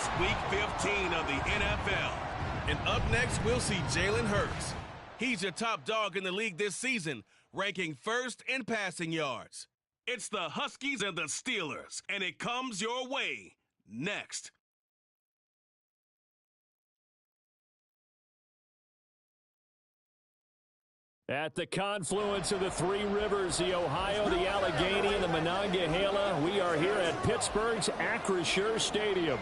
It's Week 15 of the NFL. And up next, we'll see Jalen Hurts. He's your top dog in the league this season, ranking first in passing yards. It's the Huskies and the Steelers, and it comes your way next. At the confluence of the three rivers, the Ohio, the Allegheny, and the Monongahela, we are here at Pittsburgh's Acrisure Stadium.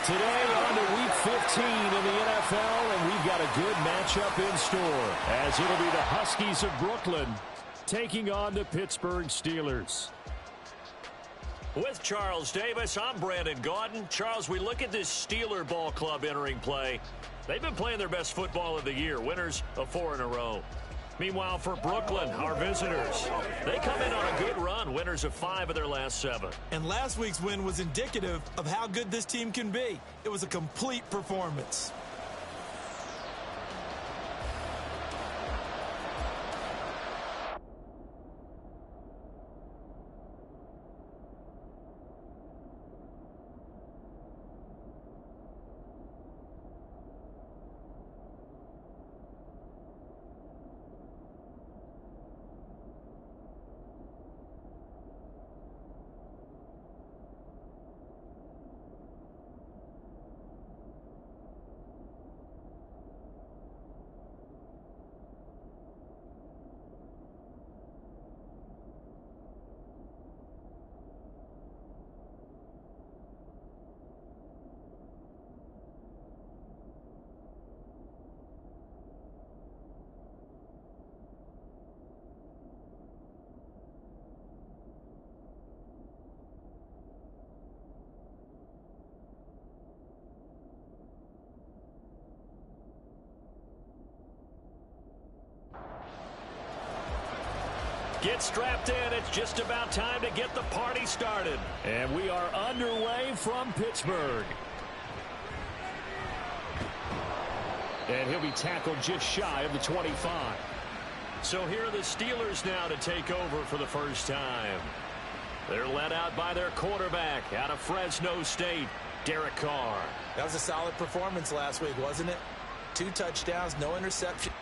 Today on to Week 15 in the NFL, and we've got a good matchup in store, as it'll be the Huskies of Brooklyn taking on the Pittsburgh Steelers. With Charles Davis, I'm Brandon Gaudin. Charles, we look at this Steeler ball club entering play. They've been playing their best football of the year, winners of 4 in a row. Meanwhile, for Brooklyn, our visitors, they come in on a good run, winners of 5 of their last 7. And last week's win was indicative of how good this team can be. It was a complete performance. Get strapped in. It's just about time to get the party started. And we are underway from Pittsburgh. And he'll be tackled just shy of the 25. So here are the Steelers now to take over for the first time. They're led out by their quarterback out of Fresno State, Derek Carr. That was a solid performance last week, wasn't it? 2 touchdowns, no interception.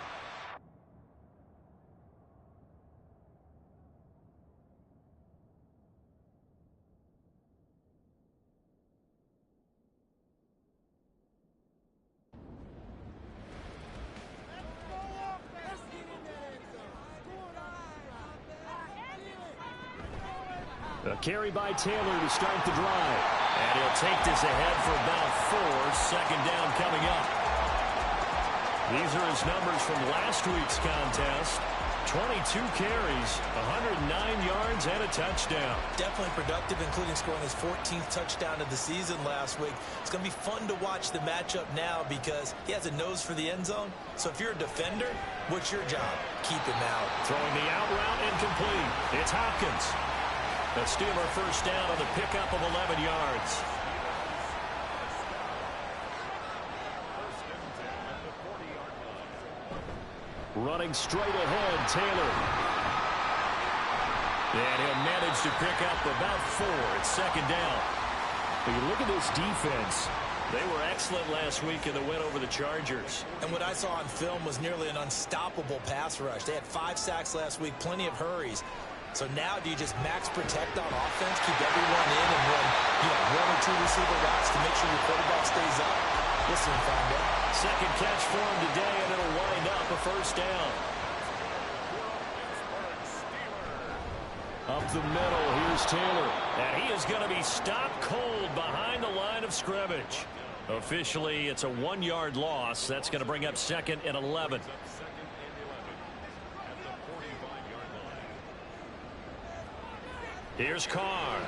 A carry by Taylor to start the drive. And he'll take this ahead for about 4. Second down coming up. These are his numbers from last week's contest. 22 carries, 109 yards, and a touchdown. Definitely productive, including scoring his 14th touchdown of the season last week. It's going to be fun to watch the matchup now because he has a nose for the end zone. So if you're a defender, what's your job? Keep him out. Throwing the out route incomplete. It's Hopkins. A Steeler first down on the pickup of 11 yards. Running straight ahead, Taylor. And he'll manage to pick up about 4. It's second down. When you look at this defense, they were excellent last week in the win over the Chargers. And what I saw on film was nearly an unstoppable pass rush. They had 5 sacks last week, plenty of hurries. So now do you just max protect on offense, keep everyone in, and run 1 or 2 receiver routes to make sure your quarterback stays up? We'll soon find out. Second catch for him today, and it'll wind up a first down. Up the middle, here's Taylor. And he is going to be stopped cold behind the line of scrimmage. Officially, it's a 1-yard loss. That's going to bring up second and 11. Here's Carr.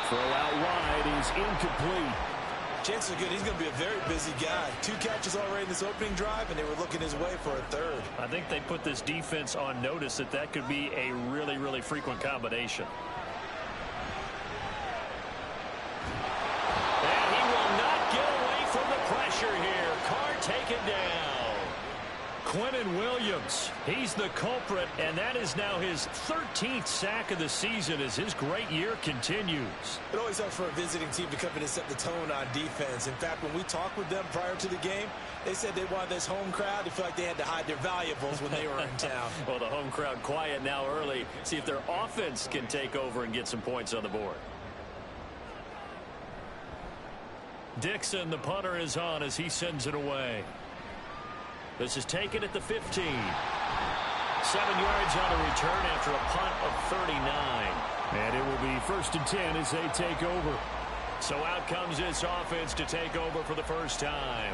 Throw out wide is incomplete. Chances are good he's going to be a very busy guy. 2 catches already in this opening drive, and they were looking his way for a 3rd. I think they put this defense on notice that could be a really, really frequent combination. And he will not get away from the pressure here. Carr taken down. Quinnen Williams. He's the culprit, and that is now his 13th sack of the season as his great year continues. It always helps for a visiting team to come in and set the tone on defense. In fact, when we talked with them prior to the game, they said they wanted this home crowd to feel like they had to hide their valuables when they were in town. Well, the home crowd quiet now early. See if their offense can take over and get some points on the board. Dixon, the punter, is on as he sends it away. This is taken at the 15. 7 yards on a return after a punt of 39. And it will be 1st and 10 as they take over. So out comes this offense to take over for the first time.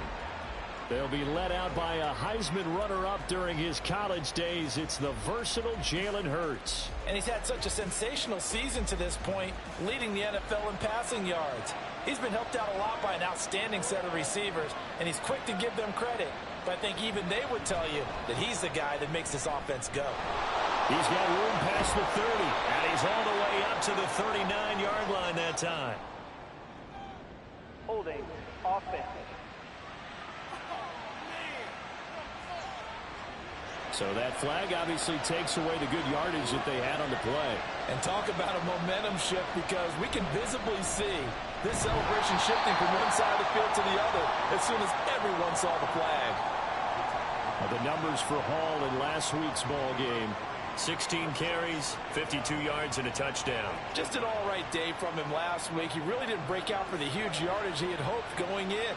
They'll be led out by a Heisman runner-up during his college days. It's the versatile Jalen Hurts. And he's had such a sensational season to this point, leading the NFL in passing yards. He's been helped out a lot by an outstanding set of receivers, and he's quick to give them credit. But I think even they would tell you that he's the guy that makes this offense go. He's got room past the 30, and he's all the way up to the 39-yard line that time. Holding offense. So that flag obviously takes away the good yardage that they had on the play. And talk about a momentum shift, because we can visibly see this celebration shifting from one side of the field to the other as soon as everyone saw the flag. Well, the numbers for Hall in last week's ball game. 16 carries, 52 yards, and a touchdown. Just an all-right day from him last week. He really didn't break out for the huge yardage he had hoped going in.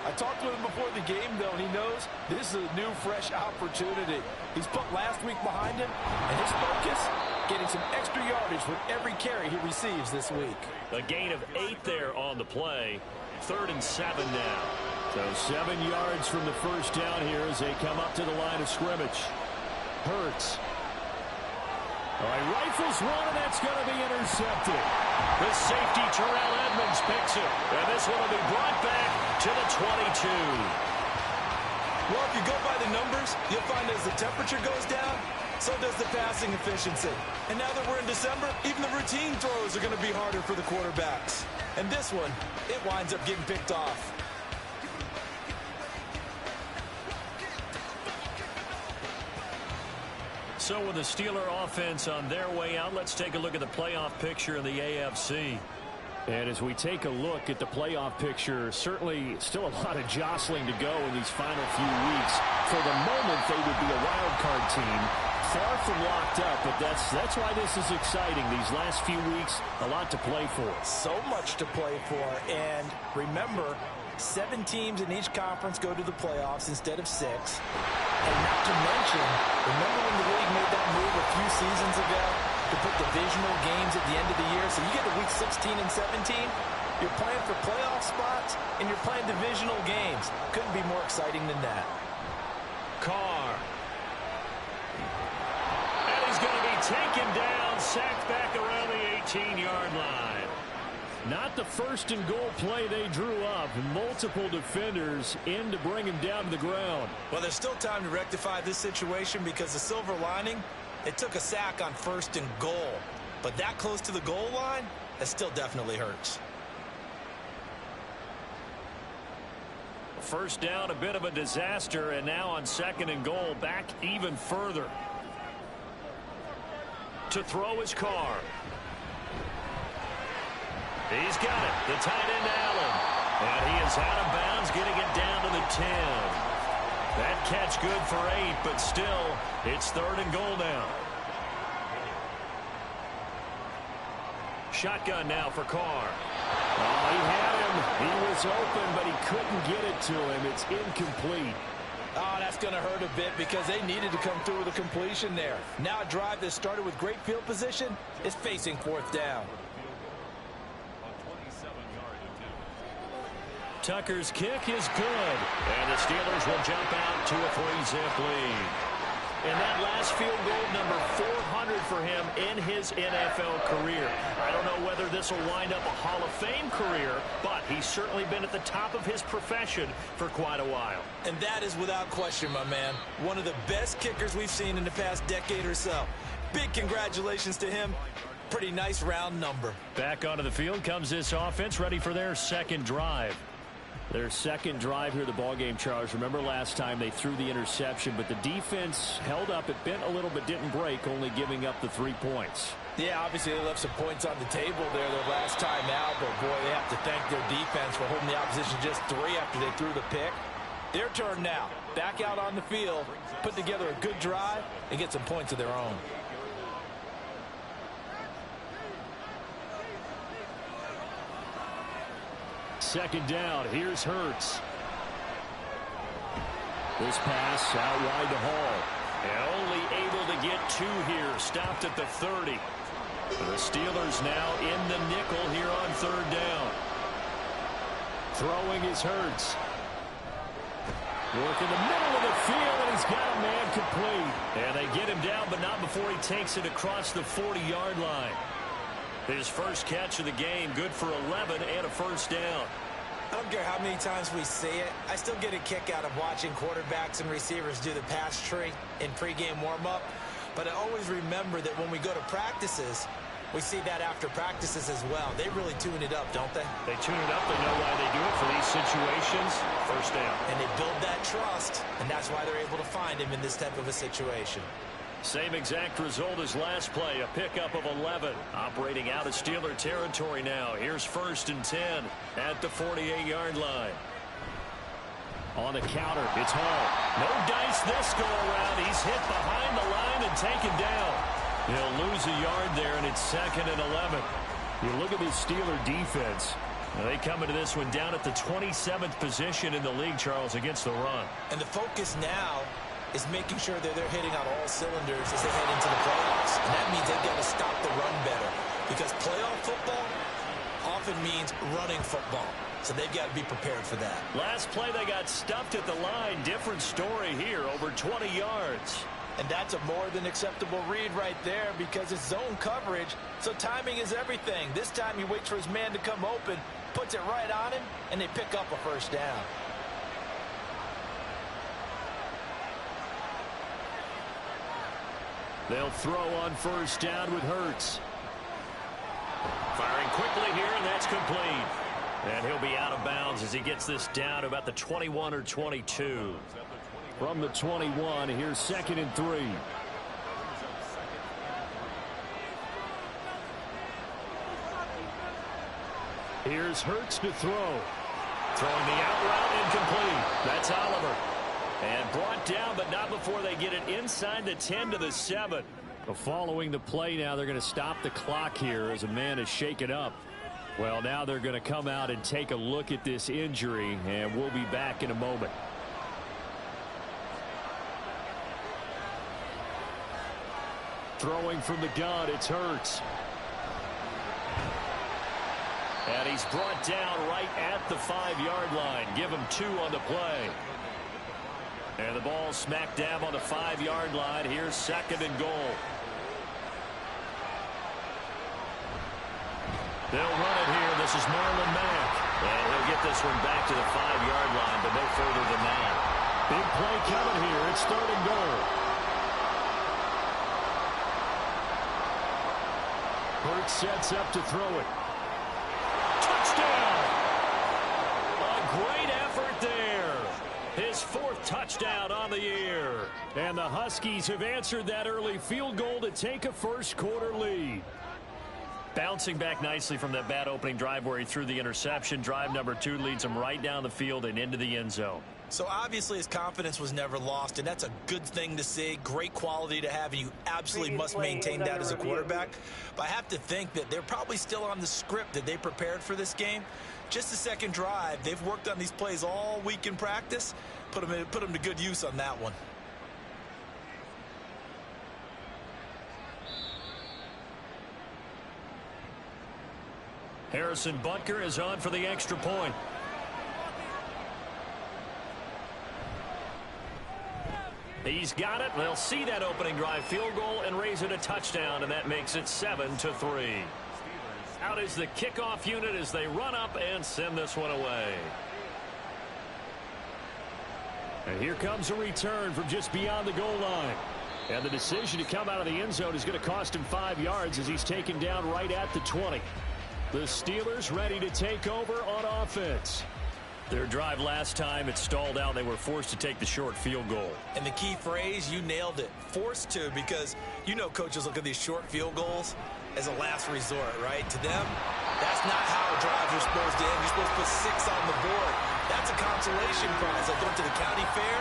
I talked with him before the game, though, and he knows this is a new, fresh opportunity. He's put last week behind him, and his focus, getting some extra yardage with every carry he receives this week. A gain of 8 there on the play. 3rd and 7 now. So 7 yards from the first down here as they come up to the line of scrimmage. Hurts. All right, rifles one, and that's going to be intercepted. The safety, Terrell Edmonds, picks it. And this one will be brought back to the 22. Well, if you go by the numbers, you'll find as the temperature goes down, so does the passing efficiency. And now that we're in December, even the routine throws are going to be harder for the quarterbacks. And this one, it winds up getting picked off. So with the Steeler offense on their way out, let's take a look at the playoff picture in the AFC. And as we take a look at the playoff picture, certainly still a lot of jostling to go in these final few weeks. For the moment, they would be a wild card team, far from locked up, but that's why this is exciting. These last few weeks, a lot to play for. So much to play for, and remember, 7 teams in each conference go to the playoffs instead of 6. And not to mention, remember when the league made that move a few seasons ago to put divisional games at the end of the year? So you get to week 16 and 17, you're playing for playoff spots, and you're playing divisional games. Couldn't be more exciting than that. Carr. And he's going to be taken down, sacked back around the 18-yard line. Not the first and goal play they drew up. Multiple defenders in to bring him down to the ground. Well, there's still time to rectify this situation, because the silver lining, they took a sack on 1st and goal. But that close to the goal line, that still definitely hurts. First down, a bit of a disaster, and now on 2nd and goal, back even further. To throw his Carr. He's got it. The tight end, Allen. And he is out of bounds, getting it down to the 10. That catch good for 8, but still, it's 3rd and goal now. Shotgun now for Carr. Oh, he had him. He was open, but he couldn't get it to him. It's incomplete. Oh, that's going to hurt a bit, because they needed to come through with a completion there. Now a drive that started with great field position is facing 4th down. Tucker's kick is good. And the Steelers will jump out to a 3-zip lead. And that last field goal, number 400 for him in his NFL career. I don't know whether this will wind up a Hall of Fame career, but he's certainly been at the top of his profession for quite a while. And that is without question, my man. One of the best kickers we've seen in the past decade or so. Big congratulations to him. Pretty nice round number. Back onto the field comes this offense, ready for their second drive. Their second drive here, the ballgame, Charles. Remember last time they threw the interception, but the defense held up. It bent a little but didn't break, only giving up the 3 points. Yeah, obviously they left some points on the table there their last time out, but boy, they have to thank their defense for holding the opposition just 3 after they threw the pick. Their turn now. Back out on the field, put together a good drive, and get some points of their own. Second down, here's Hurts. This pass out wide to Hall. And only able to get 2 here, stopped at the 30. The Steelers now in the nickel here on 3rd down. Throwing is Hurts. Work in the middle of the field, and he's got a man complete. And they get him down, but not before he takes it across the 40-yard line. His first catch of the game, good for 11 and a first down. I don't care how many times we see it. I still get a kick out of watching quarterbacks and receivers do the pass tree in pregame warm-up. But I always remember that when we go to practices, we see that after practices as well. They really tune it up, don't they? They tune it up. They know why they do it for these situations. First down. And they build that trust, and that's why they're able to find him in this type of a situation. Same exact result as last play, a pickup of 11. Operating out of Steeler territory now. Here's 1st and 10 at the 48-yard line. On the counter, it's Hall. No dice this go-around. He's hit behind the line and taken down. He'll lose a yard there, and it's 2nd and 11. You look at this Steeler defense. Now they come into this one down at the 27th position in the league, Charles, against the run. And the focus now is making sure that they're hitting on all cylinders as they head into the playoffs. And that means they've got to stop the run better. Because playoff football often means running football. So they've got to be prepared for that. Last play, they got stuffed at the line. Different story here, over 20 yards. And that's a more than acceptable read right there because it's zone coverage. So timing is everything. This time he waits for his man to come open, puts it right on him, and they pick up a first down. They'll throw on 1st down with Hurts. Firing quickly here, and that's complete. And he'll be out of bounds as he gets this down to about the 21 or 22. From the 21, here's 2nd and 3. Here's Hurts to throw. Throwing the out route incomplete. That's Oliver. And brought down, but not before they get it inside the 10 to the 7. Following the play now, they're going to stop the clock here as a man is shaken up. Well, now they're going to come out and take a look at this injury, and we'll be back in a moment. Throwing from the gun, it's Hurts. And he's brought down right at the 5-yard line. Give him 2 on the play. And the ball smack dab on the 5-yard line. Here's 2nd and goal. They'll run it here. This is Marlon Mack. And he'll get this one back to the 5-yard line, but no further than that. Big play coming here. It's 3rd and goal. Hurts sets up to throw it. Touchdown! A great effort there. His 4th touchdown on the year. And the Huskies have answered that early field goal to take a first-quarter lead. Bouncing back nicely from that bad opening drive where he threw the interception. Drive number 2 leads him right down the field and into the end zone. So obviously his confidence was never lost, and that's a good thing to see, great quality to have, and you absolutely must maintain that as a quarterback. But I have to think that they're probably still on the script that they prepared for this game. Just the second drive, they've worked on these plays all week in practice. Put them to good use on that one. Harrison Butker is on for the extra point. He's got it. They'll see that opening drive field goal and raise it a touchdown, and that makes it 7-3. Out is the kickoff unit as they run up and send this one away. And here comes a return from just beyond the goal line. And the decision to come out of the end zone is going to cost him 5 yards as he's taken down right at the 20. The Steelers ready to take over on offense. Their drive last time, it stalled out. They were forced to take the short field goal. And the key phrase, you nailed it. Forced to, because you know coaches look at these short field goals as a last resort, right? To them, that's not how drives are supposed to end. You're supposed to put 6 on the board. That's a consolation prize. Like going to the county fair,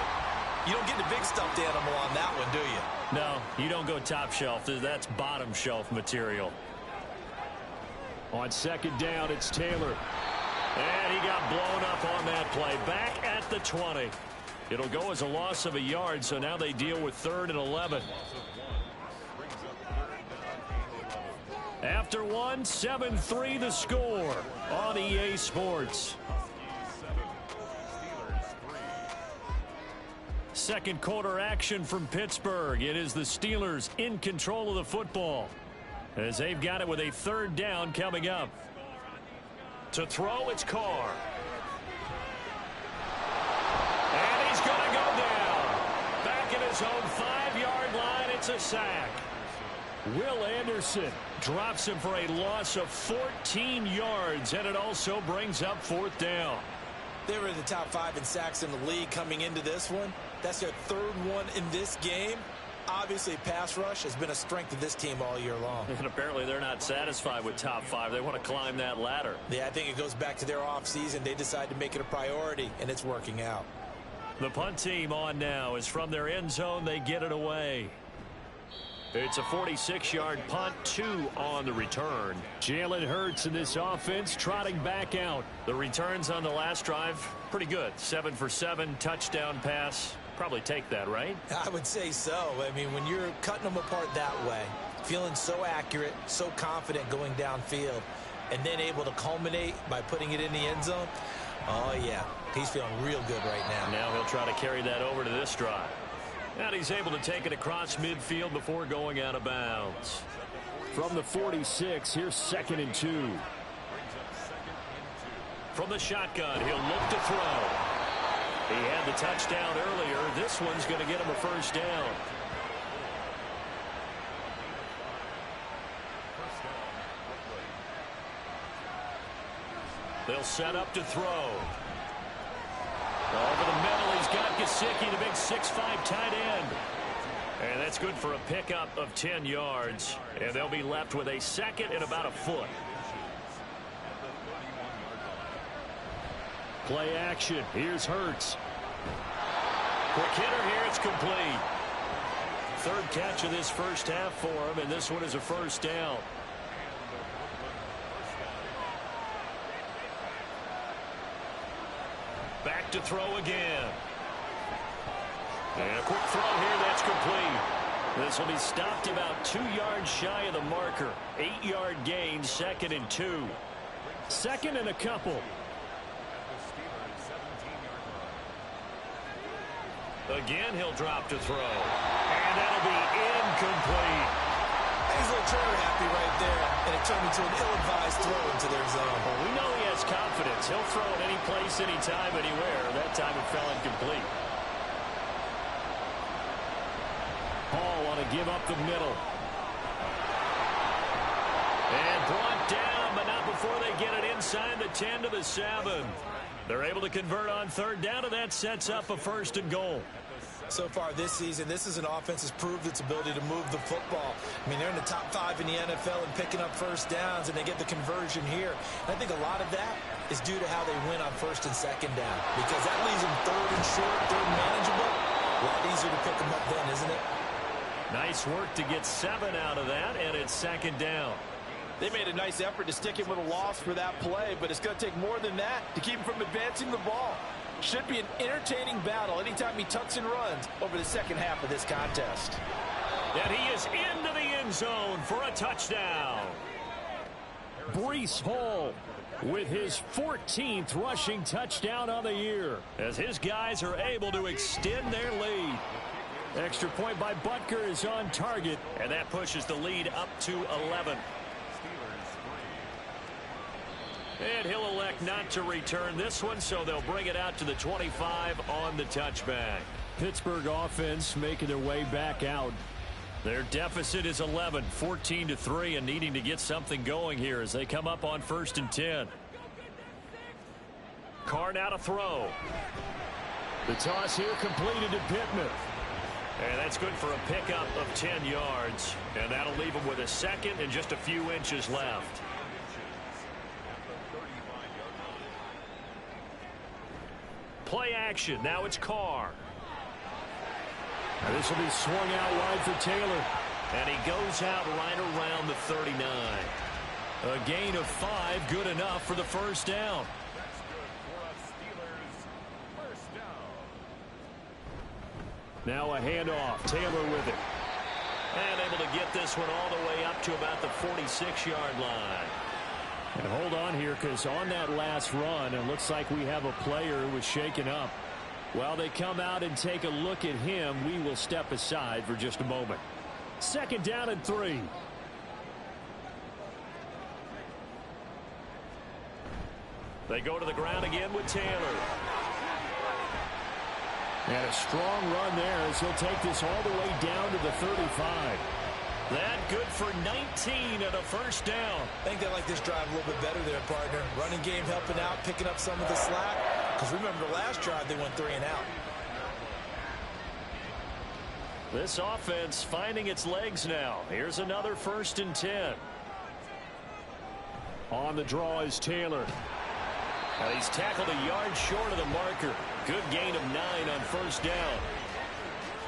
you don't get the big stuffed animal on that one, do you? No, you don't go top shelf. That's bottom shelf material. On second down, it's Taylor. And he got blown up on that play. Back at the 20. It'll go as a loss of a yard, so now they deal with 3rd and 11. After 1, 7-3 the score on EA Sports. Second quarter action from Pittsburgh. It is the Steelers in control of the football as they've got it with a 3rd down coming up. To throw, it's Carr. And he's going to go down. Back at his own 5-yard line, it's a sack. Will Anderson drops him for a loss of 14 yards, and it also brings up 4th down. They were in the top 5 in sacks in the league coming into this one. That's their 3rd one in this game. Obviously, pass rush has been a strength of this team all year long. And apparently they're not satisfied with top 5. They want to climb that ladder. Yeah, I think it goes back to their offseason. They decided to make it a priority, and it's working out. The punt team on now is from their end zone. They get it away. It's a 46-yard punt, 2 on the return. Jalen Hurts in this offense trotting back out. The returns on the last drive, pretty good. 7 for 7, touchdown pass. Probably take that, right? I would say so. I mean, when you're cutting them apart that way, feeling so accurate, so confident going downfield, and then able to culminate by putting it in the end zone, oh, yeah, he's feeling real good right now. Now he'll try to carry that over to this drive. And he's able to take it across midfield before going out of bounds. From the 46, here's 2nd and 2. From the shotgun, he'll look to throw. He had the touchdown earlier. This one's going to get him a 1st down. They'll set up to throw. Over the middle, he's got Gesicki, the big 6'5" tight end. And that's good for a pickup of 10 yards. And they'll be left with a 2nd and about a foot. Play action. Here's Hurts. Quick hitter here. It's complete. 3rd catch of this first half for him, and this one is a 1st down. Back to throw again. And a quick throw here. That's complete. This will be stopped about 2 yards shy of the marker. 8-yard gain, 2nd and 2. 2nd and a couple. Again, he'll drop to throw. And that'll be incomplete. He's a little trigger happy right there, and it turned into an ill-advised throw into their zone. Well, we know he has confidence. He'll throw it any place, anytime, anywhere. That time it fell incomplete. Hall on a give up the middle. And brought down, but not before they get it inside the 10 to the 7. They're able to convert on 3rd down, and that sets up a 1st and goal. So far this season, this is an offense that's proved its ability to move the football. I mean, they're in the top 5 in the NFL and picking up 1st downs, and they get the conversion here. And I think a lot of that is due to how they win on 1st and 2nd down, because that leaves them 3rd and short, 3rd and manageable. A lot easier to pick them up then, isn't it? Nice work to get 7 out of that, and it's 2nd down. They made a nice effort to stick him with a loss for that play, but it's going to take more than that to keep him from advancing the ball. Should be an entertaining battle anytime he tucks and runs over the second half of this contest. And he is into the end zone for a touchdown. Breece Hall with his 14th rushing touchdown on the year, as his guys are able to extend their lead. Extra point by Butker is on target, and that pushes the lead up to 11. And he'll elect not to return this one, so they'll bring it out to the 25 on the touchback. Pittsburgh offense making their way back out. Their deficit is 11, 14-3, and needing to get something going here as they come up on 1st and 10. Carr now to throw. The toss here completed to Pittman. And that's good for a pickup of 10 yards. And that'll leave him with a second and just a few inches left. Play action. Now it's Carr. Now this will be swung out wide for Taylor. And he goes out right around the 39. A gain of 5, good enough for the first down. Now a handoff. Taylor with it. And able to get this one all the way up to about the 46-yard line. And hold on here, because on that last run, it looks like we have a player who was shaken up. While they come out and take a look at him, we will step aside for just a moment. 2nd down and 3. They go to the ground again with Taylor. And a strong run there as he'll take this all the way down to the 35. That good for 19 and a first down. I think they like this drive a little bit better there, partner. Running game helping out, picking up some of the slack. Because remember the last drive, they went 3 and out. This offense finding its legs now. Here's another 1st and 10. On the draw is Taylor. Now he's tackled a yard short of the marker. Good gain of 9 on first down.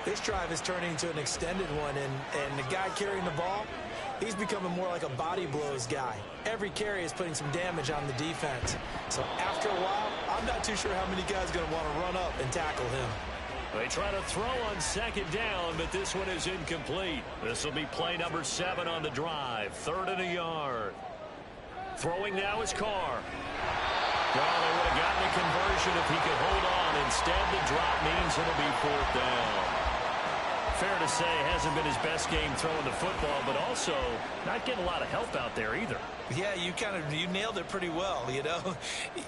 This drive is turning into an extended one, and the guy carrying the ball, he's becoming more like a body blows guy. Every carry is putting some damage on the defense. So after a while, I'm not too sure how many guys are going to want to run up and tackle him. They try to throw on 2nd down, but this one is incomplete. This will be play number 7 on the drive. 3rd and a yard. Throwing now is Carr. Well, they would have gotten a conversion if he could hold on. Instead, the drop means it'll be 4th down. Fair to say, hasn't been his best game throwing the football, but also not getting a lot of help out there either. Yeah, you nailed it pretty well, you know.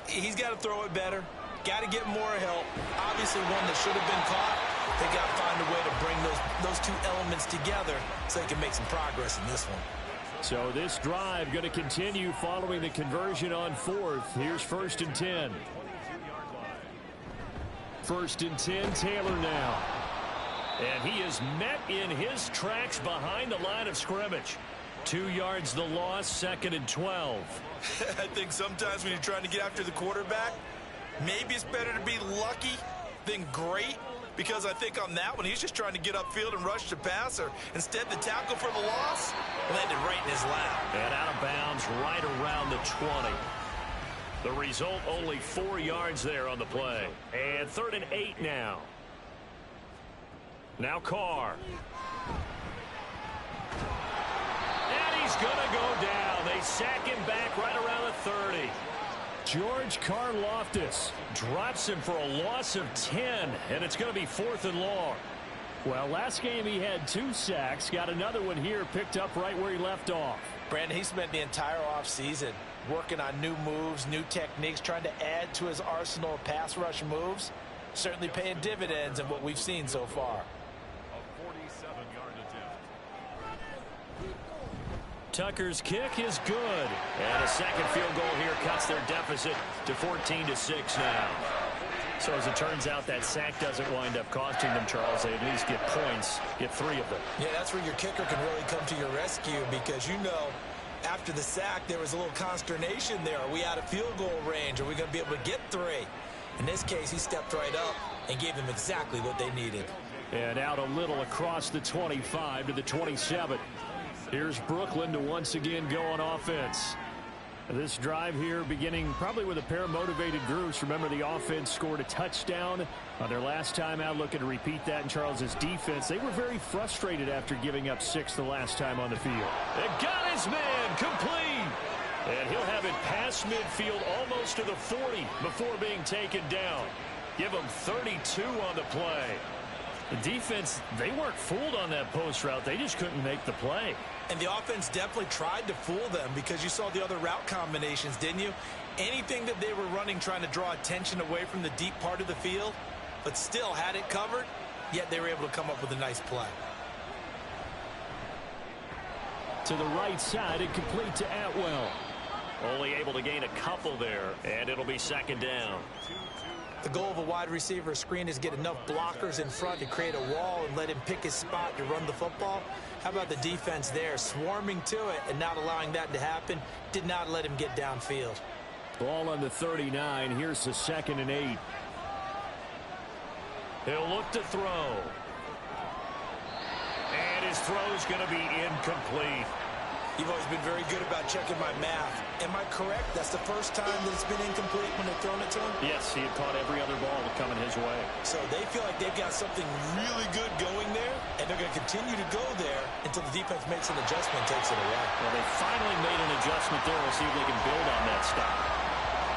He's got to throw it better. Got to get more help. Obviously, one that should have been caught. They got to find a way to bring those two elements together so they can make some progress in this one. So this drive going to continue following the conversion on 4th. Here's 1st and 10. 1st and 10, Taylor now. And he is met in his tracks behind the line of scrimmage. 2 yards the loss, 2nd and 12. I think sometimes when you're trying to get after the quarterback, maybe it's better to be lucky than great. Because I think on that one, he's just trying to get upfield and rush the passer. Instead, the tackle for the loss landed right in his lap. And out of bounds right around the 20. The result, only 4 yards there on the play. And 3rd and 8 now. Now Carr. And he's going to go down. They sack him back right around the 30. George Karlaftis drops him for a loss of 10, and it's going to be 4th and long. Well, last game he had 2 sacks. Got another one here picked up right where he left off. Brandon, he spent the entire offseason working on new moves, new techniques, trying to add to his arsenal of pass rush moves. Certainly paying dividends in what we've seen so far. Tucker's kick is good. And a second field goal here cuts their deficit to 14-6 now. So as it turns out, that sack doesn't wind up costing them, Charles. They at least get points, get 3 of them. Yeah, that's where your kicker can really come to your rescue because, you know, after the sack, there was a little consternation there. Are we out of field goal range? Are we going to be able to get 3? In this case, he stepped right up and gave them exactly what they needed. And out a little across the 25 to the 27. Here's Brooklyn to once again go on offense. This drive here beginning probably with a pair of motivated groups. Remember, the offense scored a touchdown on their last time out. Looking to repeat that in Charles's defense. They were very frustrated after giving up 6 the last time on the field. They got his man complete. And he'll have it past midfield almost to the 40 before being taken down. Give him 32 on the play. The defense, they weren't fooled on that post route. They just couldn't make the play. And the offense definitely tried to fool them because you saw the other route combinations, didn't you? Anything that they were running trying to draw attention away from the deep part of the field, but still had it covered, yet they were able to come up with a nice play. To the right side and complete to Atwell. Only able to gain a couple there, and it'll be second down. The goal of a wide receiver screen is get enough blockers in front to create a wall and let him pick his spot to run the football. How about the defense there, swarming to it and not allowing that to happen? Did not let him get downfield. Ball on the 39. Here's the 2nd and 8. He'll look to throw. And his throw's going to be incomplete. You've always been very good about checking my math. Am I correct? That's the first time that it's been incomplete when they've thrown it to him? Yes, he had caught every other ball coming his way. So they feel like they've got something really good going there, and they're going to continue to go there until the defense makes an adjustment and takes it away. Well, they finally made an adjustment there. We'll see if they can build on that stop.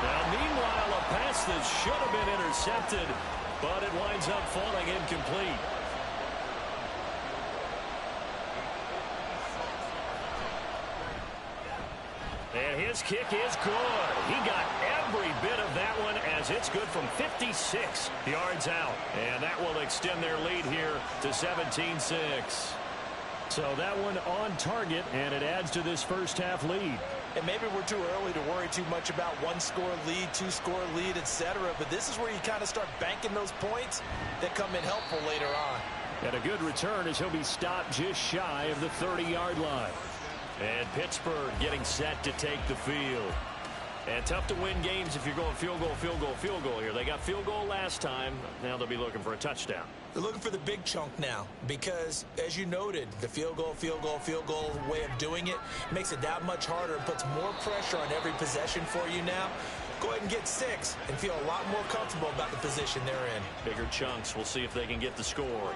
Now, meanwhile, a pass that should have been intercepted, but it winds up falling incomplete. And his kick is good. He got every bit of that one as it's good from 56 yards out. And that will extend their lead here to 17-6. So that one on target, and it adds to this first half lead. And maybe we're too early to worry too much about one-score lead, two-score lead, etc. But this is where you kind of start banking those points that come in helpful later on. And a good return as he'll be stopped just shy of the 30-yard line. And Pittsburgh getting set to take the field. And tough to win games if you're going field goal, field goal, field goal here. They got field goal last time. Now they'll be looking for a touchdown. They're looking for the big chunk now because, as you noted, the field goal way of doing it makes it that much harder and puts more pressure on every possession for you now. Go ahead and get 6 and feel a lot more comfortable about the position they're in. Bigger chunks. We'll see if they can get the score.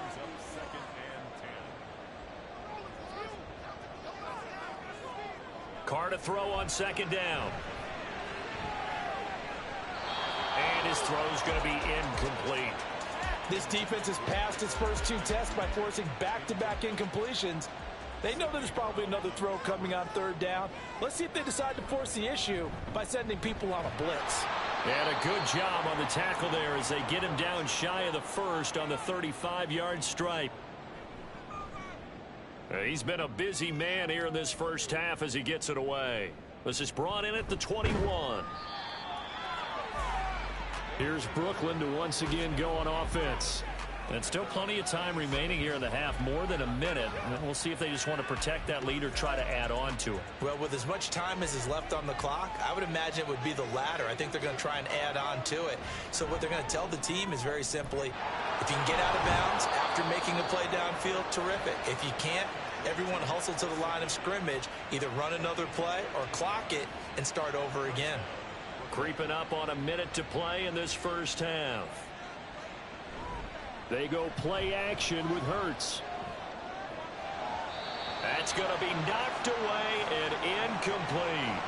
Carr to throw on second down. And his throw's going to be incomplete. This defense has passed its first 2 tests by forcing back-to-back incompletions. They know there's probably another throw coming on 3rd down. Let's see if they decide to force the issue by sending people on a blitz. And a good job on the tackle there as they get him down shy of the first on the 35-yard stripe. He's been a busy man here in this first half as he gets it away. This is brought in at the 21. Here's Brooklyn to once again go on offense. And still plenty of time remaining here in the half, more than a minute. And we'll see if they just want to protect that lead or try to add on to it. Well, with as much time as is left on the clock, I would imagine it would be the latter. I think they're going to try and add on to it. So what they're going to tell the team is very simply, if you can get out of bounds after making a play downfield, terrific. If you can't, everyone hustle to the line of scrimmage, either run another play or clock it and start over again. Creeping up on a minute to play in this first half. They go play action with Hurts. That's going to be knocked away and incomplete.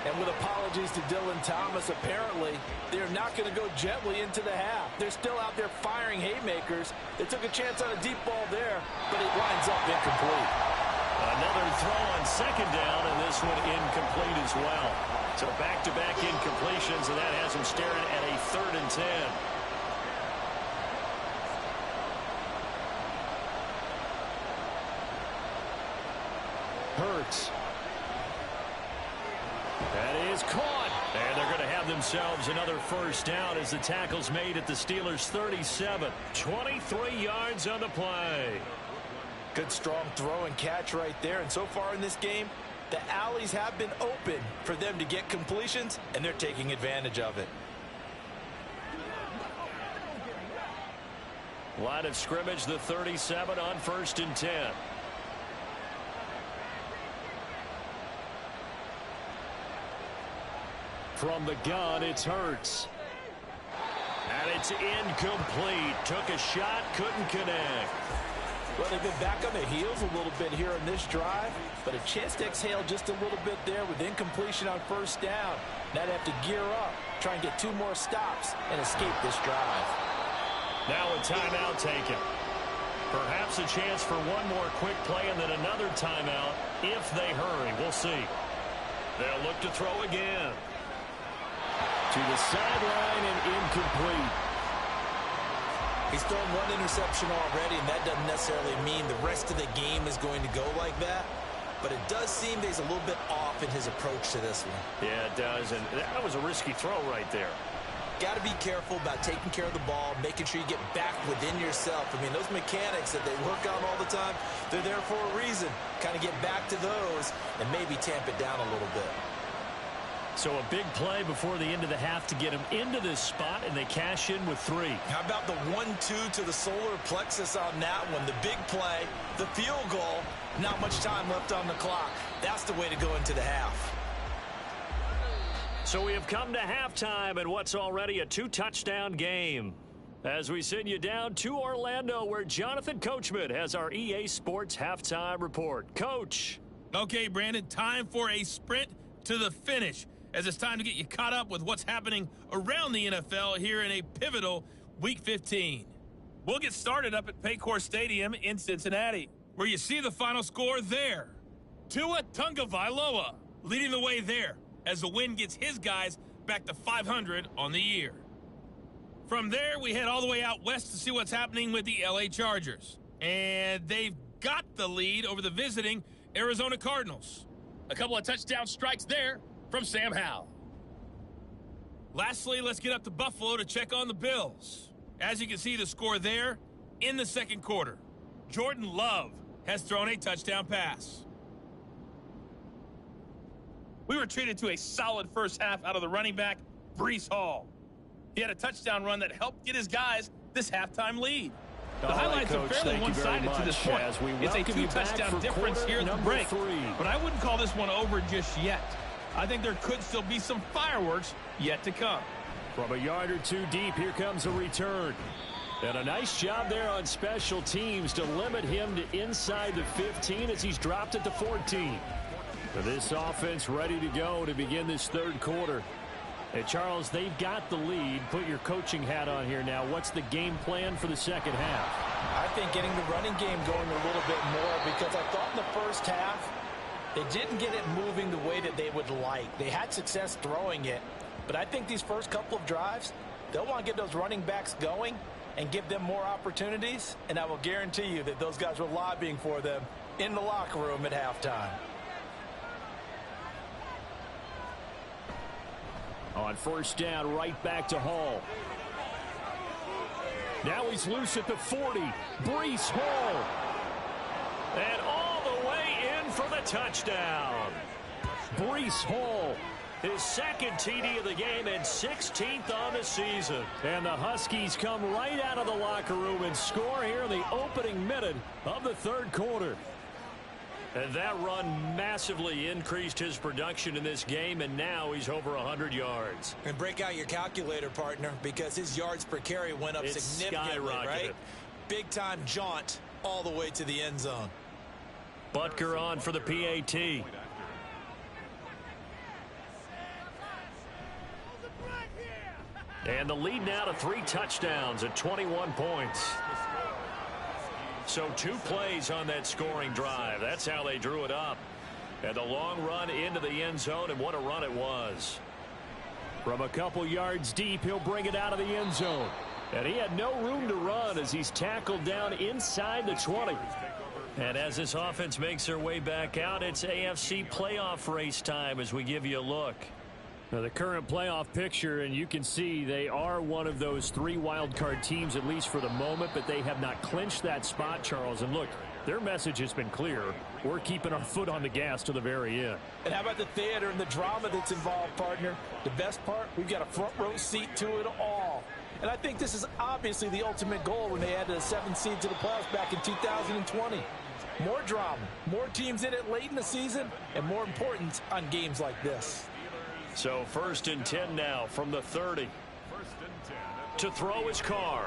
And with apologies to Dylan Thomas, apparently they're not going to go gently into the half. They're still out there firing haymakers. They took a chance on a deep ball there, but it winds up incomplete. Another throw on second down, and this one incomplete as well. So back-to-back incompletions, and that has them staring at a 3rd and 10. Hurts. That is caught. And they're going to have themselves another first down as the tackle's made at the Steelers' 37. 23 yards on the play. Good strong throw and catch right there. And so far in this game, the alleys have been open for them to get completions, and they're taking advantage of it. Line of scrimmage, the 37 on 1st and 10. From the gun, it's Hurts. And it's incomplete. Took a shot, couldn't connect. Well, they've been back on their heels a little bit here in this drive, but a chance to exhale just a little bit there with incompletion on 1st down. Now they have to gear up, try and get 2 more stops, and escape this drive. Now a timeout taken. Perhaps a chance for one more quick play and then another timeout if they hurry. We'll see. They'll look to throw again. To the sideline and incomplete. He's thrown 1 interception already, and that doesn't necessarily mean the rest of the game is going to go like that. but it does seem that he's a little bit off in his approach to this one. Yeah, it does, and that was a risky throw right there. Got to be careful about taking care of the ball, making sure you get back within yourself. I mean, those mechanics that they work on all the time, they're there for a reason. Kind of get back to those and maybe tamp it down a little bit. So a big play before the end of the half to get him into this spot, and they cash in with 3. How about the 1-2 to the solar plexus on that one? The big play, the field goal, not much time left on the clock. That's the way to go into the half. So we have come to halftime in what's already a 2-touchdown game. As we send you down to Orlando, where Jonathan Coachman has our EA Sports halftime report. Coach. Okay, Brandon, time for a sprint to the finish, as it's time to get you caught up with what's happening around the NFL here in a pivotal Week 15. We'll get started up at Paycor Stadium in Cincinnati, where you see the final score there. Tua Tagovailoa leading the way there, as the win gets his guys back to 500 on the year. From there, we head all the way out west to see what's happening with the LA Chargers. And they've got the lead over the visiting Arizona Cardinals. A couple of touchdown strikes there from Sam Howell. Lastly, let's get up to Buffalo to check on the Bills. As you can see, the score there in the second quarter. Jordan Love has thrown a touchdown pass. We were treated to a solid first half out of the running back, Breece Hall. He had a touchdown run that helped get his guys this halftime lead. The highlights are fairly one-sided to this point. It's a 2-touchdown difference here at the break. But I wouldn't call this one over just yet. I think there could still be some fireworks yet to come. From a yard or 2 deep, here comes a return. And a nice job there on special teams to limit him to inside the 15 as he's dropped it to 14. So this offense ready to go to begin this third quarter. And Charles, they've got the lead. Put your coaching hat on here now. What's the game plan for the second half? I think getting the running game going a little bit more, because I thought in the first half they didn't get it moving the way that they would like. They had success throwing it, but I think these first couple of drives, they'll want to get those running backs going and give them more opportunities, and I will guarantee you that those guys were lobbying for them in the locker room at halftime. On first down, right back to Hall. Now he's loose at the 40. Breece Hall. And all the way in for the touchdown. Breece Hall. His second TD of the game and 16th on the season. And the Huskies come right out of the locker room and score here in the opening minute of the third quarter. And that run massively increased his production in this game, and now he's over 100 yards. And break out your calculator, partner, because his yards per carry went up significantly, right? Big-time jaunt all the way to the end zone. Butker on for the PAT. And the lead now to 3 touchdowns at 21 points. So 2 plays on that scoring drive. That's how they drew it up. And the long run into the end zone, and what a run it was. From a couple yards deep, he'll bring it out of the end zone. And he had no room to run as he's tackled down inside the 20. And as this offense makes their way back out, it's AFC playoff race time as we give you a look. Now the current playoff picture, and you can see they are one of those 3 wild card teams, at least for the moment, but they have not clinched that spot, Charles. And look, their message has been clear. We're keeping our foot on the gas to the very end. And how about the theater and the drama that's involved, partner? The best part, we've got a front row seat to it all. And I think this is obviously the ultimate goal when they added a 7th seed to the playoffs back in 2020. More drama, more teams in it late in the season, and more importance on games like this. So 1st and 10 now from the 30. To throw his Carr.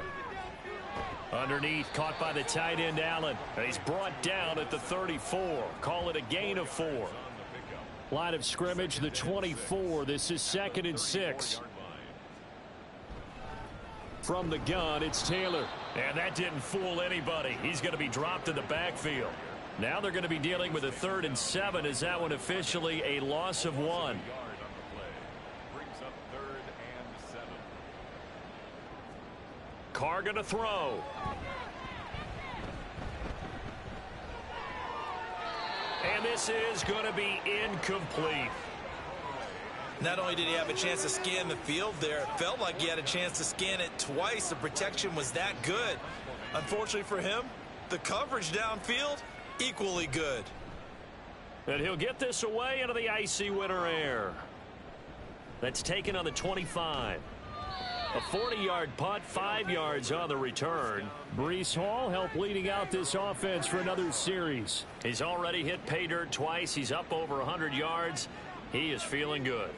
Underneath, caught by the tight end Allen. And he's brought down at the 34. Call it a gain of 4. Line of scrimmage, the 24. This is 2nd and 6. From the gun, it's Taylor. And that didn't fool anybody. He's going to be dropped in the backfield. Now they're going to be dealing with a 3rd and 7. Is that one officially a loss of 1? Carr going to throw. And this is going to be incomplete. Not only did he have a chance to scan the field there, it felt like he had a chance to scan it twice. The protection was that good. Unfortunately for him, the coverage downfield, equally good. And he'll get this away into the icy winter air. That's taken on the 25. A 40-yard punt, 5 yards on the return. Breece Hall helped leading out this offense for another series. He's already hit pay dirt twice. He's up over 100 yards. He is feeling good.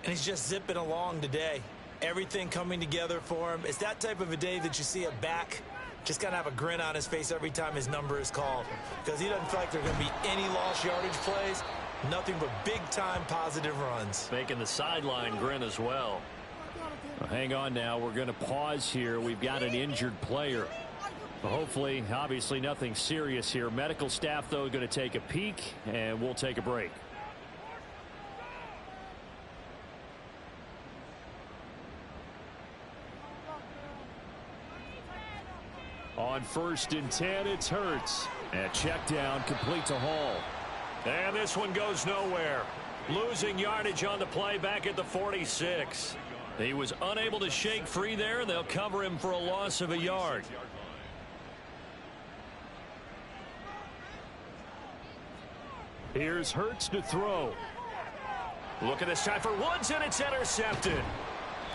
And he's just zipping along today. Everything coming together for him. It's that type of a day that you see a back just kind of have a grin on his face every time his number is called, because he doesn't feel like there are going to be any lost yardage plays, nothing but big-time positive runs. Making the sideline grin as well. Hang on now. We're going to pause here. We've got an injured player. Hopefully, obviously nothing serious here. Medical staff, though, going to take a peek, and we'll take a break. On 1st and 10, it's Hurts. And check down, complete to Hall. And this one goes nowhere. Losing yardage on the play back at the 46. He was unable to shake free there, and they'll cover him for a loss of a yard. Here's Hurts to throw. Look at this time for Woods, and it's intercepted.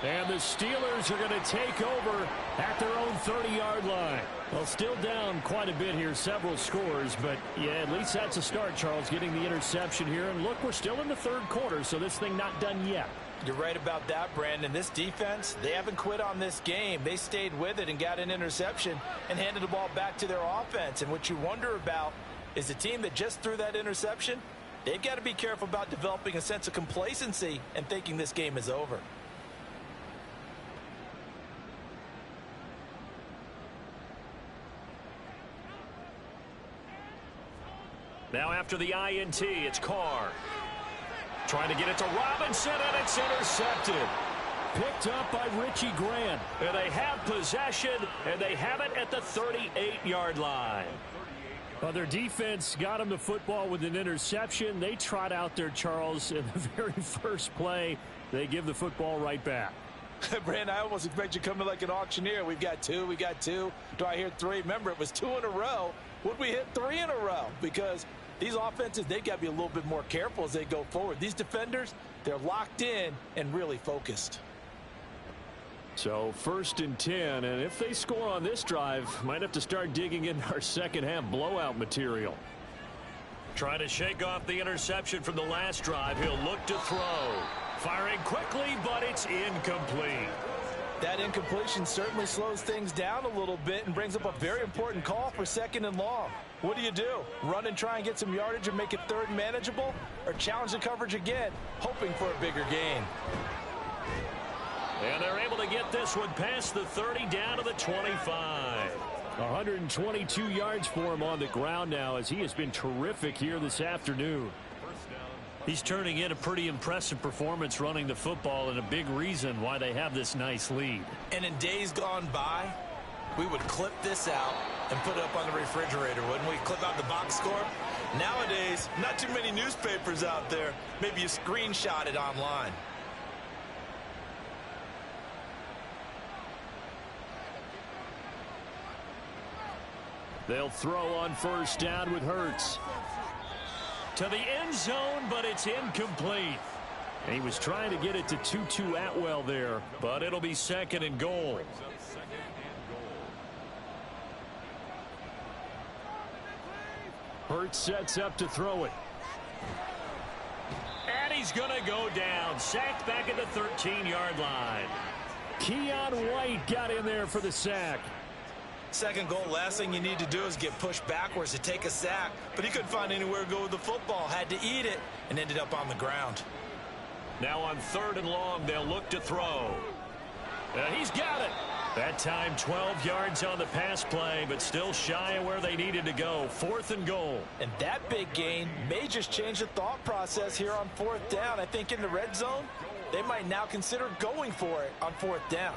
And the Steelers are going to take over at their own 30-yard line. Well, still down quite a bit here, several scores, but yeah, at least that's a start, Charles, getting the interception here. And look, we're still in the 3rd quarter, so this thing not done yet. You're right about that, Brandon. This defense, they haven't quit on this game. They stayed with it and got an interception and handed the ball back to their offense. And what you wonder about is the team that just threw that interception, they've got to be careful about developing a sense of complacency and thinking this game is over. Now after the INT, it's Carr. Trying to get it to Robinson, and it's intercepted. Picked up by Richie Grant. And they have possession, and they have it at the 38-yard line. Well, their defense got them the football with an interception. They trot out there, Charles, in the very first play. They give the football right back. Brandon, I almost expect you to come in like an auctioneer. We've got two. Do I hear 3? Remember, it was 2 in a row. Would we hit 3 in a row? Because these offenses, they've got to be a little bit more careful as they go forward. These defenders, they're locked in and really focused. So 1st and 10, and if they score on this drive, might have to start digging in our second half blowout material. Trying to shake off the interception from the last drive. He'll look to throw. Firing quickly, but it's incomplete. That incompletion certainly slows things down a little bit and brings up a very important call for 2nd and long. What do? Run and try and get some yardage and make it 3rd and manageable? Or challenge the coverage again, hoping for a bigger gain? And they're able to get this one past the 30 down to the 25. 122 yards for him on the ground now, as he has been terrific here this afternoon. He's turning in a pretty impressive performance running the football, and a big reason why they have this nice lead. And in days gone by, we would clip this out and put it up on the refrigerator, wouldn't we? Clip out the box score. Nowadays, not too many newspapers out there. Maybe you screenshot it online. They'll throw on 1st down with Hurts. To the end zone, but it's incomplete. And he was trying to get it to Tutu Atwell there, but it'll be 2nd and goal. Hurts sets up to throw it. And he's going to go down. Sacked back at the 13-yard line. Keon White got in there for the sack. 2nd goal, last thing you need to do is get pushed backwards to take a sack. But he couldn't find anywhere to go with the football. Had to eat it and ended up on the ground. Now on 3rd and long, they'll look to throw. He's got it. That time 12 yards on the pass play, but still shy of where they needed to go. 4th and goal. And that big gain may just change the thought process here on 4th down. I think in the red zone, they might now consider going for it on 4th down.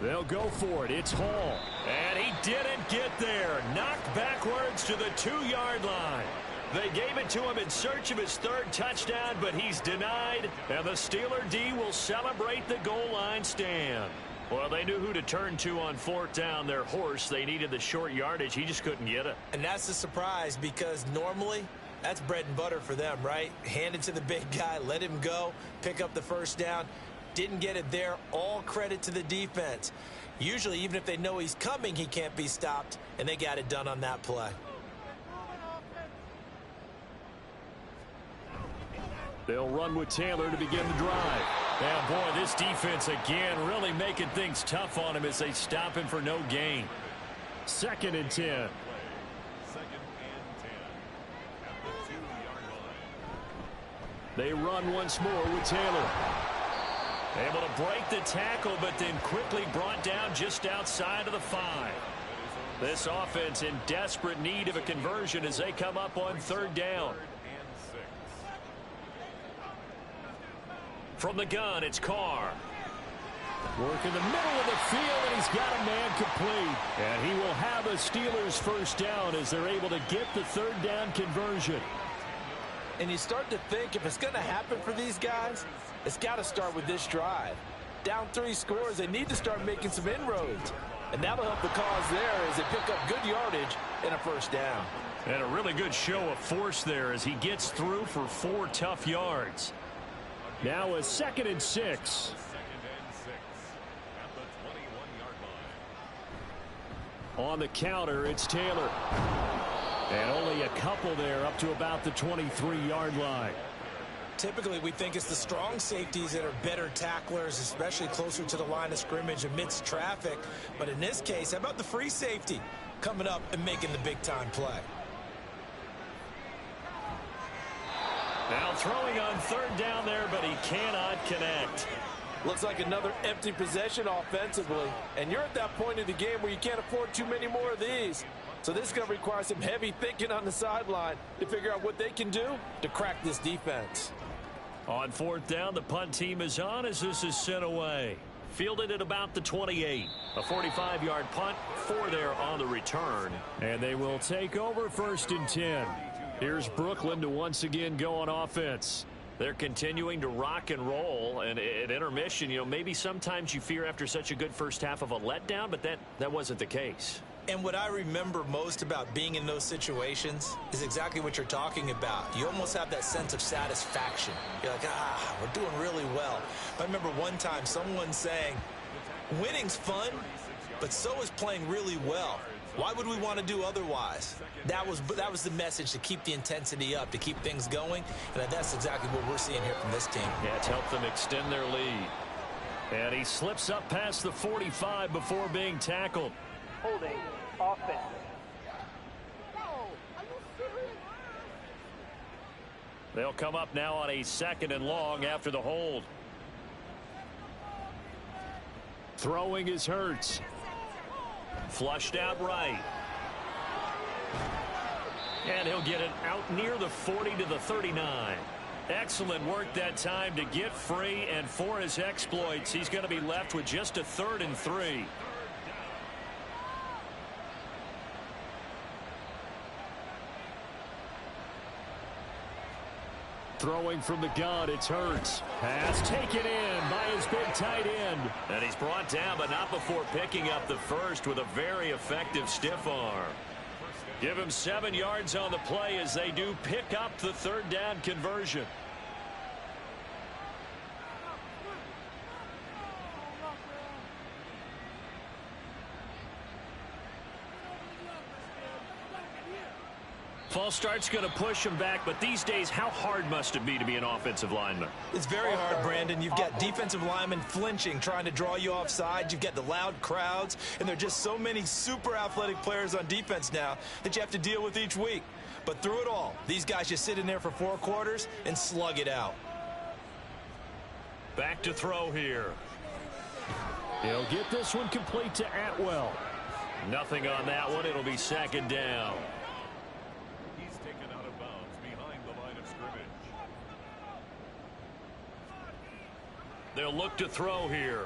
They'll go for it. It's Hall. And he didn't get there. Knocked backwards to the 2-yard line. They gave it to him in search of his 3rd touchdown, but he's denied, and the Steeler D will celebrate the goal line stand. Well, they knew who to turn to on 4th down. Their horse, they needed the short yardage. He just couldn't get it. And that's a surprise because normally that's bread and butter for them, right? Hand it to the big guy, let him go, pick up the 1st down. Didn't get it there. All credit to the defense. Usually, even if they know he's coming, he can't be stopped, and they got it done on that play. They'll run with Taylor to begin the drive. And, boy, this defense again really making things tough on him as they stop him for no gain. 2nd and 10. They run once more with Taylor. Able to break the tackle, but then quickly brought down just outside of the 5. This offense in desperate need of a conversion as they come up on 3rd down. From the gun, it's Carr. Work in the middle of the field, and he's got a man complete. And he will have a Steelers 1st down as they're able to get the 3rd down conversion. And you start to think if it's going to happen for these guys, it's got to start with this drive. Down 3 scores, they need to start making some inroads. And that'll help the cause there as they pick up good yardage and a 1st down. And a really good show of force there as he gets through for 4 tough yards. Now a 2nd and 6. On the counter, it's Taylor. And only a couple there up to about the 23-yard line. Typically, we think it's the strong safeties that are better tacklers, especially closer to the line of scrimmage amidst traffic. But in this case, how about the free safety coming up and making the big-time play? Now throwing on 3rd down there, but he cannot connect. Looks like another empty possession offensively. And you're at that point in the game where you can't afford too many more of these. So this is going to require some heavy thinking on the sideline to figure out what they can do to crack this defense. On 4th down, the punt team is on as this is sent away. Fielded at about the 28. A 45-yard punt, 4 there on the return. And they will take over 1st and 10. Here's Brooklyn to once again go on offense. They're continuing to rock and roll, and at intermission, you know, maybe sometimes you fear after such a good first half of a letdown, but that wasn't the case. And what I remember most about being in those situations is exactly what you're talking about. You almost have that sense of satisfaction. You're like, we're doing really well. I remember one time someone saying, winning's fun, but so is playing really well. Why would we want to do otherwise? That was the message, to keep the intensity up, to keep things going, and that's exactly what we're seeing here from this team. Yeah, it's helped them extend their lead. And he slips up past the 45 before being tackled. Holding offense. They'll come up now on a 2nd and long after the hold. Throwing is Hurts. Flushed out right. And he'll get it out near the 40 to the 39. Excellent work that time to get free, and for his exploits, he's going to be left with just a 3rd and 3. Throwing from the gun, it's Hurts. Pass taken in by his big tight end. And he's brought down, but not before picking up the first with a very effective stiff arm. Give him 7 yards on the play as they do pick up the 3rd down conversion. False start's going to push him back, but these days, how hard must it be to be an offensive lineman? It's very hard, Brandon. You've got defensive linemen flinching, trying to draw you offside. You've got the loud crowds, and there are just so many super athletic players on defense now that you have to deal with each week. But through it all, these guys just sit in there for 4 quarters and slug it out. Back to throw here. He'll get this one complete to Atwell. Nothing on that one. It'll be 2nd down. They'll look to throw here.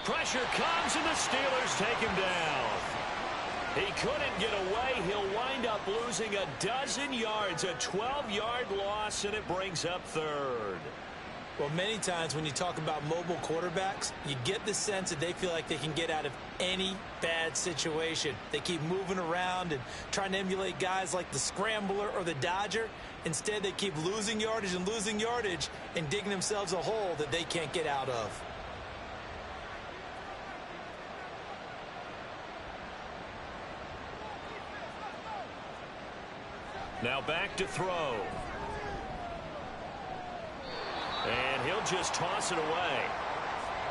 Pressure comes, and the Steelers take him down. He couldn't get away. He'll wind up losing a dozen yards, a 12-yard loss, and it brings up third. Well, many times when you talk about mobile quarterbacks, you get the sense that they feel like they can get out of any bad situation. They keep moving around and trying to emulate guys like the Scrambler or the Dodger. Instead, they keep losing yardage and digging themselves a hole that they can't get out of. Now back to throw. And he'll just toss it away.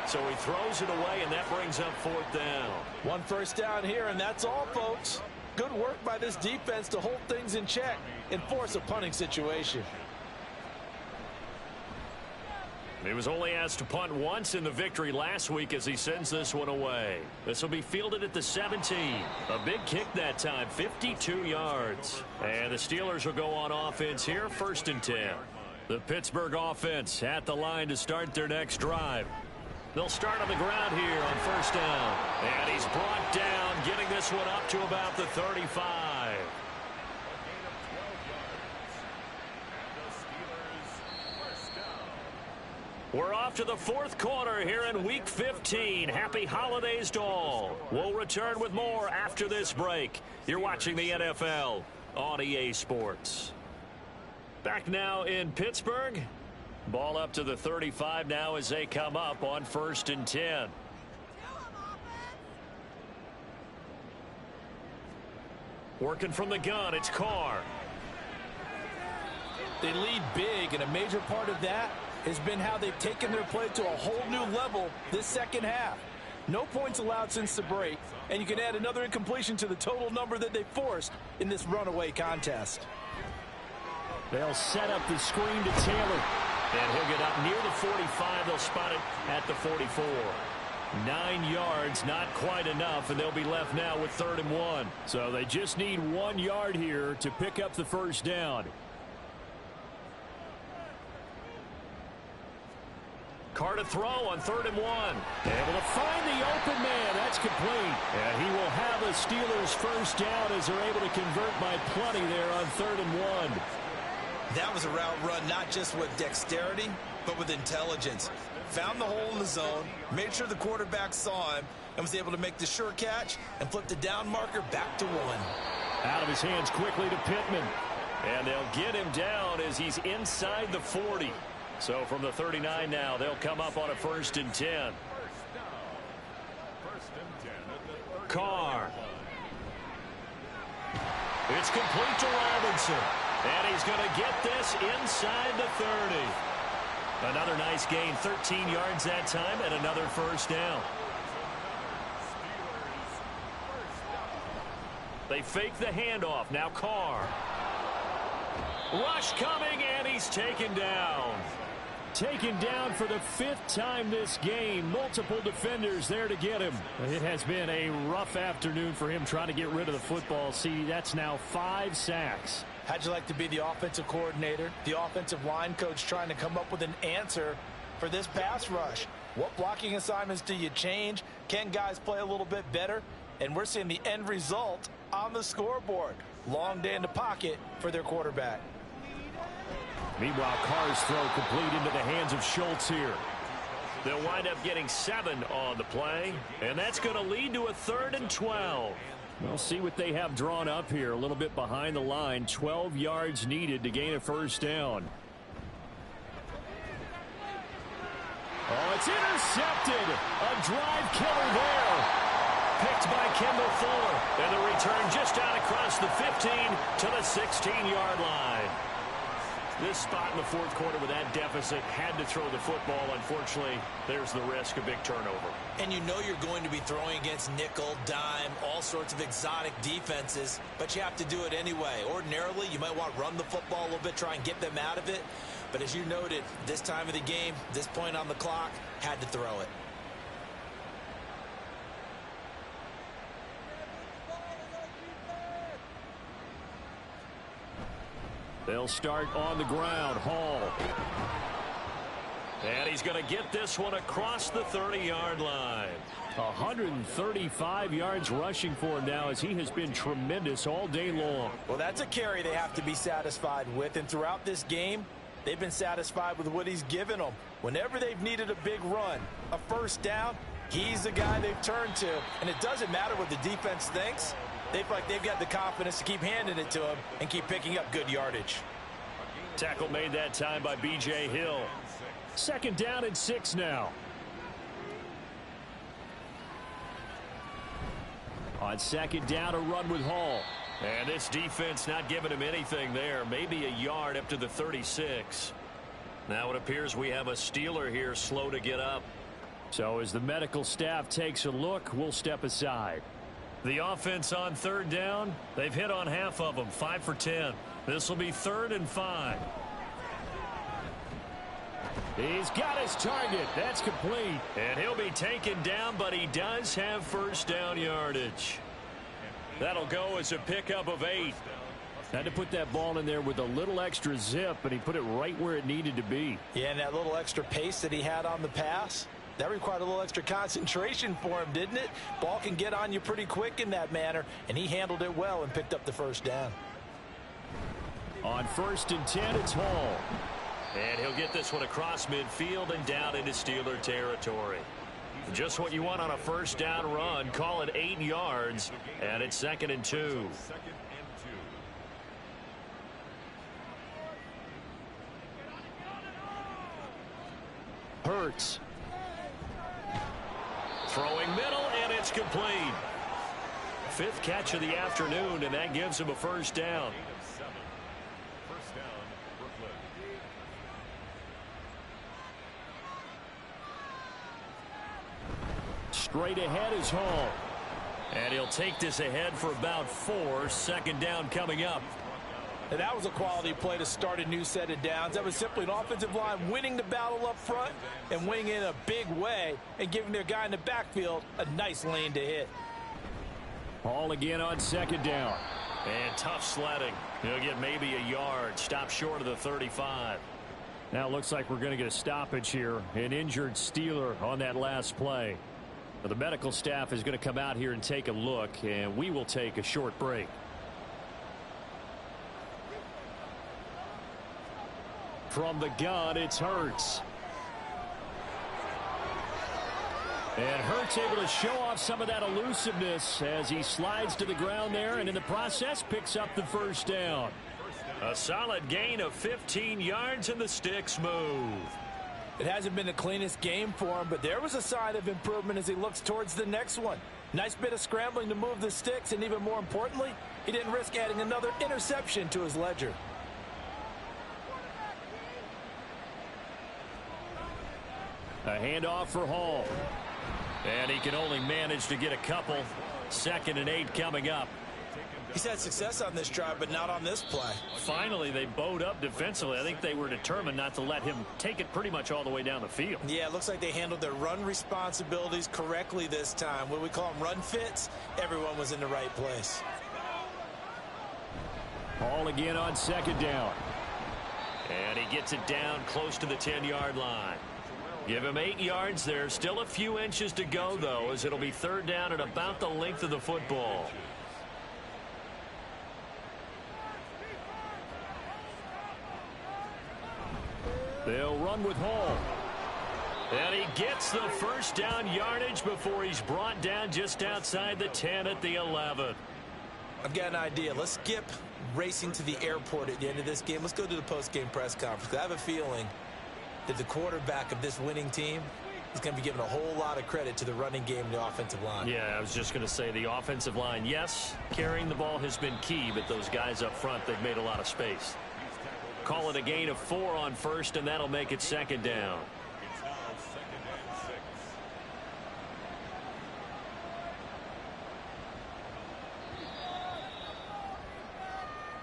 So he throws it away, and that brings up fourth down. One first down here, and that's all, folks. Good work by this defense to hold things in check and force a punting situation. He was only asked to punt once in the victory last week as he sends this one away. This will be fielded at the 17. A big kick that time, 52 yards. And the Steelers will go on offense here, 1st and 10. The Pittsburgh offense at the line to start their next drive. They'll start on the ground here on 1st down. And he's brought down, getting this one up to about the 35. We're off to the 4th quarter here in Week 15. Happy holidays to all. We'll return with more after this break. You're watching the NFL on EA Sports. Back now in Pittsburgh. Ball up to the 35 now as they come up on 1st and 10. Working from the gun, it's Carr. They lead big, and a major part of that has been how they've taken their play to a whole new level this second half. No points allowed since the break, and you can add another incompletion to the total number that they forced in this runaway contest. They'll set up the screen to Taylor. And he'll get up near the 45. They'll spot it at the 44. 9 yards, not quite enough, and they'll be left now with 3rd and 1. So they just need 1 yard here to pick up the first down. Carr to throw on 3rd and 1. Able to find the open man. That's complete. And he will have a Steelers first down as they're able to convert by plenty there on 3rd and 1. That was a route run not just with dexterity, but with intelligence. Found the hole in the zone, made sure the quarterback saw him, and was able to make the sure catch and flip the down marker back to 1. Out of his hands quickly to Pittman. And they'll get him down as he's inside the 40. So from the 39 now, they'll come up on a 1st and 10. Carr. It's complete to Robinson. And he's going to get this inside the 30. Another nice gain, 13 yards that time, and another first down. They fake the handoff. Now Carr. Rush coming, and he's taken down. Taken down for the 5th time this game. Multiple defenders there to get him. It has been a rough afternoon for him trying to get rid of the football. See, that's now 5 sacks. How'd you like to be the offensive coordinator, the offensive line coach trying to come up with an answer for this pass rush? What blocking assignments do you change? Can guys play a little bit better? And we're seeing the end result on the scoreboard. Long day in the pocket for their quarterback. Meanwhile, Carr's throw complete into the hands of Schultz here. They'll wind up getting 7 on the play, and that's going to lead to a 3rd and 12. We'll see what they have drawn up here. A little bit behind the line. 12 yards needed to gain a first down. Oh, it's intercepted. A drive killer there. Picked by Kendall Fuller. And the return just out across the 15 to the 16-yard line. This spot in the 4th quarter with that deficit had to throw the football. Unfortunately, there's the risk of big turnover. And you know you're going to be throwing against nickel, dime, all sorts of exotic defenses, but you have to do it anyway. Ordinarily, you might want to run the football a little bit, try and get them out of it. But as you noted, this time of the game, this point on the clock, had to throw it. They'll start on the ground. Hall. And he's going to get this one across the 30-yard line. 135 yards rushing for him now, as he has been tremendous all day long. Well, that's a carry they have to be satisfied with, and throughout this game, they've been satisfied with what he's given them. Whenever they've needed a big run, a first down, he's the guy they've turned to. And it doesn't matter what the defense thinks. They feel like they've got the confidence to keep handing it to him and keep picking up good yardage. Tackle made that time by B.J. Hill. 2nd down and 6 now. On 2nd down, a run with Hall. And this defense not giving him anything there. Maybe a yard up to the 36. Now it appears we have a Steeler here slow to get up. So as the medical staff takes a look, we'll step aside. The offense on 3rd down, they've hit on half of them, 5 for 10. This will be 3rd and 5. He's got his target. That's complete. And he'll be taken down, but he does have first down yardage. That'll go as a pickup of 8. Had to put that ball in there with a little extra zip, and he put it right where it needed to be. Yeah, and that little extra pace that he had on the pass, that required a little extra concentration for him, didn't it? Ball can get on you pretty quick in that manner, and he handled it well and picked up the first down. On 1st and 10, it's Hall. And he'll get this one across midfield and down into Steeler territory. Just what you want on a first down run. Call it 8 yards, and it's 2nd and 2. Hurts. Throwing middle, and it's complete. 5th catch of the afternoon, and that gives him a first down. Straight ahead is Hall. And he'll take this ahead for about 4. 2nd down coming up. And that was a quality play to start a new set of downs. That was simply an offensive line winning the battle up front and winning in a big way and giving their guy in the backfield a nice lane to hit. Hall again on 2nd down. And tough sledding. He'll get maybe a yard. Stop short of the 35. Now it looks like we're going to get a stoppage here. An injured Steeler on that last play. The medical staff is going to come out here and take a look, and we will take a short break. From the gun, it's Hurts. And Hurts able to show off some of that elusiveness as he slides to the ground there, and in the process picks up the first down. A solid gain of 15 yards, and the sticks move. It hasn't been the cleanest game for him, but there was a sign of improvement as he looks towards the next one. Nice bit of scrambling to move the sticks, and even more importantly, he didn't risk adding another interception to his ledger. A handoff for Hall. And he can only manage to get a couple. 2nd and 8 coming up. He's had success on this drive, but not on this play. Finally, they bowed up defensively. I think they were determined not to let him take it pretty much all the way down the field. Yeah, it looks like they handled their run responsibilities correctly this time. What we call them run fits, everyone was in the right place. Hall again on 2nd down. And he gets it down close to the 10-yard line. Give him 8 yards there. Still a few inches to go, though, as it'll be 3rd down at about the length of the football. They'll run with Hall. And he gets the first down yardage before he's brought down just outside the 10 at the 11. I've got an idea. Let's skip racing to the airport at the end of this game. Let's go to the post-game press conference. I have a feeling that the quarterback of this winning team is going to be given a whole lot of credit to the running game and the offensive line. Yeah, I was just going to say the offensive line, yes, carrying the ball has been key, but those guys up front, they've made a lot of space. Call it a gain of 4 on 1st, and that'll make it 2nd down.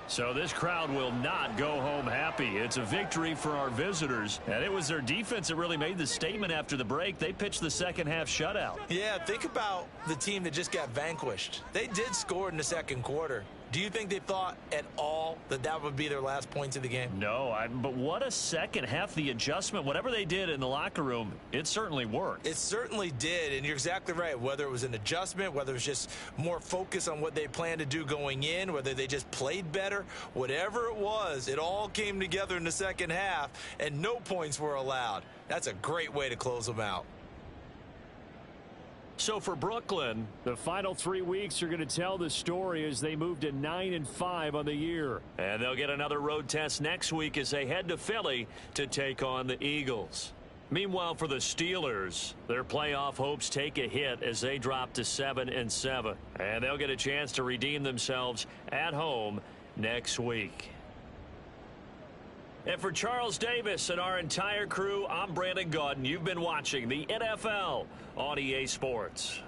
So this crowd will not go home happy. It's a victory for our visitors, and it was their defense that really made the statement after the break. They pitched the second half shutout. Yeah, think about the team that just got vanquished. They did score in the second quarter, Do you think they thought at all that that would be their last points of the game? No, but what a second half. The adjustment, whatever they did in the locker room, it certainly worked. It certainly did, and you're exactly right. Whether it was an adjustment, whether it was just more focus on what they planned to do going in, whether they just played better, whatever it was, it all came together in the second half, and no points were allowed. That's a great way to close them out. So for Brooklyn, the final 3 weeks are going to tell the story as they move to 9-5 on the year. And they'll get another road test next week as they head to Philly to take on the Eagles. Meanwhile, for the Steelers, their playoff hopes take a hit as they drop to 7-7. And they'll get a chance to redeem themselves at home next week. And for Charles Davis and our entire crew, I'm Brandon Gaudin. You've been watching the NFL on EA Sports.